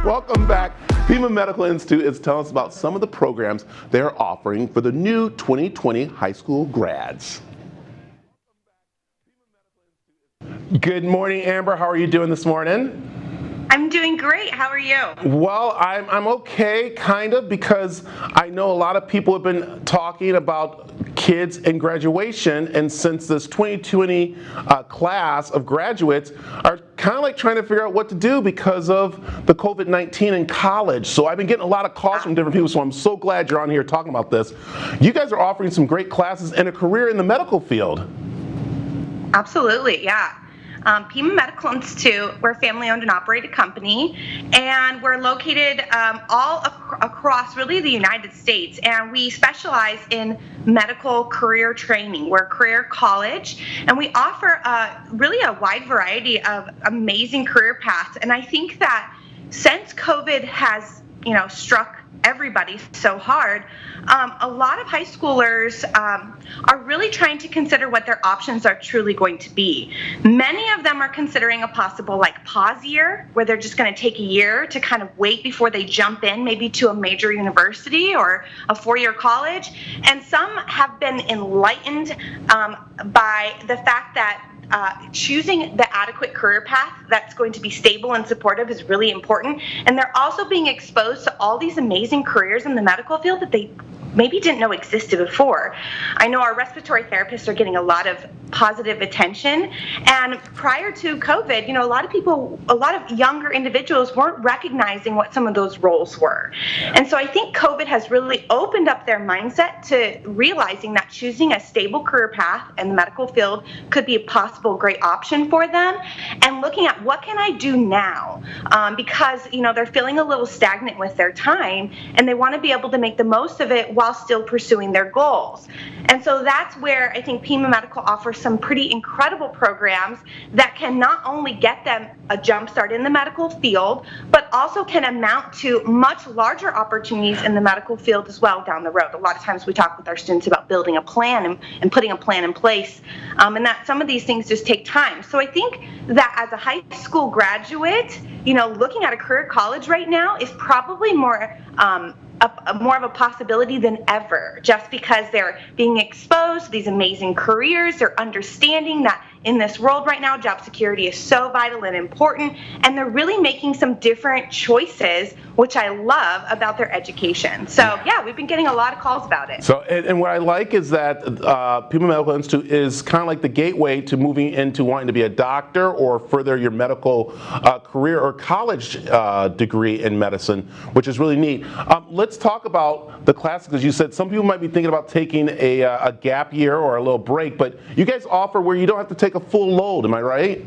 Welcome back. Pima Medical Institute is telling us about some of the programs they're offering for the new 2020 high school grads. Good morning, Amber. How are you doing this morning? I'm doing great. How are you? Well, I'm okay, kind of, because I know a lot of people have been talking about kids and graduation, and since this 2020 class of graduates are kind of like trying to figure out what to do because of the COVID-19 in college. So I've been getting a lot of calls from different people, so I'm so glad you're on here talking about this. You guys are offering some great classes and a career in the medical field. Absolutely, yeah. Pima Medical Institute, we're a family-owned and operated company, and we're located all across really the United States, and we specialize in medical career training. We're a career college, and we offer really a wide variety of amazing career paths, and I think that since COVID has struck everybody so hard, a lot of high schoolers are really trying to consider what their options are truly going to be. Many of them are considering a possible pause year where they're just going to take a year to kind of wait before they jump in maybe to a major university or a four-year college. And some have been enlightened by the fact that choosing the adequate career path that's going to be stable and supportive is really important. And they're also being exposed to all these amazing careers in the medical field that they maybe didn't know existed before. I know our respiratory therapists are getting a lot of positive attention, and prior to COVID, a lot of younger individuals weren't recognizing what some of those roles were. And so I think COVID has really opened up their mindset to realizing that choosing a stable career path in the medical field could be a possible great option for them, and looking at what can I do now, because they're feeling a little stagnant with their time, and they want to be able to make the most of it while still pursuing their goals. And so that's where I think Pima Medical offers some pretty incredible programs that can not only get them a jump start in the medical field, but also can amount to much larger opportunities in the medical field as well down the road. A lot of times we talk with our students about building a plan and putting a plan in place, and that some of these things just take time. So I think that as a high school graduate, looking at a career college right now is probably more of a possibility than ever, just because they're being exposed to these amazing careers. They're understanding that in this world right now, job security is so vital and important, and they're really making some different choices, which I love about their education. So yeah, we've been getting a lot of calls about it. So, and what I like is that Pima Medical Institute is kind of like the gateway to moving into wanting to be a doctor or further your medical career or college degree in medicine, which is really neat. Let's talk about the classes, because you said some people might be thinking about taking a gap year or a little break, but you guys offer where you don't have to take a full load, am I right?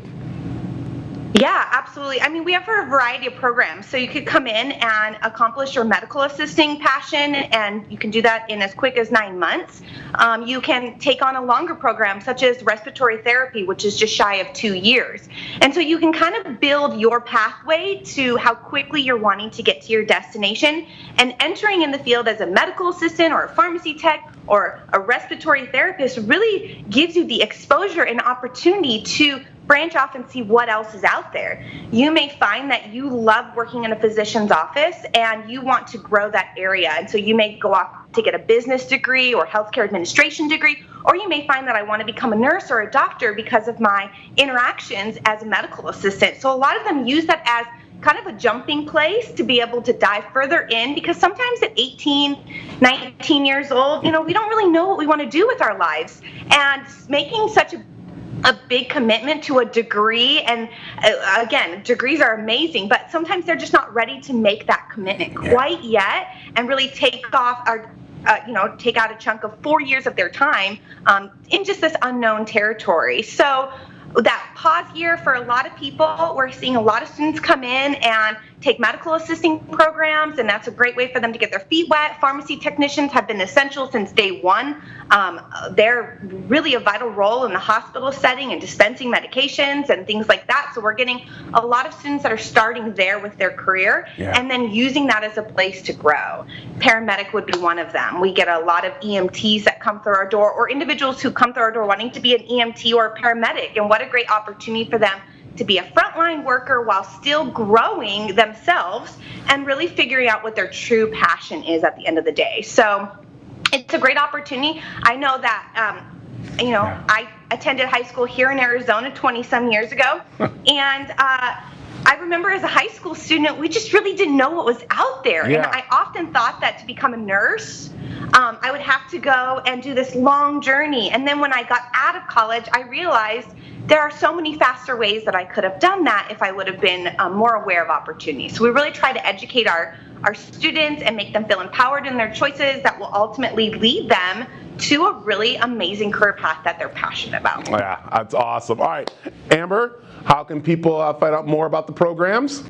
Yeah, absolutely. I mean, we have a variety of programs. So you could come in and accomplish your medical assisting passion, and you can do that in as quick as 9 months. You can take on a longer program, such as respiratory therapy, which is just shy of 2 years. And so you can kind of build your pathway to how quickly you're wanting to get to your destination. And entering in the field as a medical assistant or a pharmacy tech or a respiratory therapist really gives you the exposure and opportunity to branch off and see what else is out there. You may find that you love working in a physician's office and you want to grow that area. And so you may go off to get a business degree or healthcare administration degree, or you may find that I want to become a nurse or a doctor because of my interactions as a medical assistant. So a lot of them use that as kind of a jumping place to be able to dive further in, because sometimes at 18, 19 years old, we don't really know what we want to do with our lives. And making such a big commitment to a degree, and again, degrees are amazing, but sometimes they're just not ready to make that commitment quite yet and really take out a chunk of 4 years of their time in just this unknown territory. So that pause year for a lot of people, we're seeing a lot of students come in and take medical assisting programs, and that's a great way for them to get their feet wet. Pharmacy technicians have been essential since day one. They're really a vital role in the hospital setting and dispensing medications and things like that. So we're getting a lot of students that are starting there with their career and then using that as a place to grow. Paramedic would be one of them. We get a lot of EMTs that come through our door, or individuals who come through our door wanting to be an EMT or a paramedic, and what a great opportunity for them to be a frontline worker while still growing themselves and really figuring out what their true passion is at the end of the day. So it's a great opportunity. I know that, I attended high school here in Arizona 20 some years ago. And I remember as a high school student, we just really didn't know what was out there. Yeah. And I often thought that to become a nurse, I would have to go and do this long journey. And then when I got out of college, I realized there are so many faster ways that I could have done that if I would have been more aware of opportunities. So we really try to educate our students and make them feel empowered in their choices that will ultimately lead them to a really amazing career path that they're passionate about. Yeah, that's awesome. All right, Amber, how can people find out more about the programs?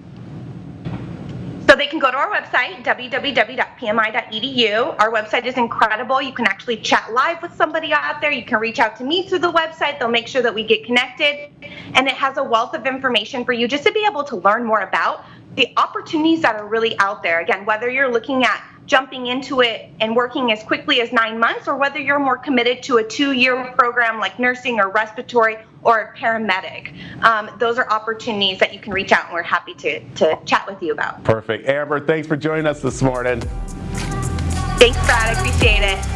So they can go to our website, www.pmi.edu. Our website is incredible. You can actually chat live with somebody out there. You can reach out to me through the website. They'll make sure that we get connected. And it has a wealth of information for you just to be able to learn more about the opportunities that are really out there. Again, whether you're looking at jumping into it and working as quickly as 9 months, or whether you're more committed to a 2-year program like nursing or respiratory or paramedic. Those are opportunities that you can reach out, and we're happy to chat with you about. Perfect. Amber, thanks for joining us this morning. Thanks, Brad. I appreciate it.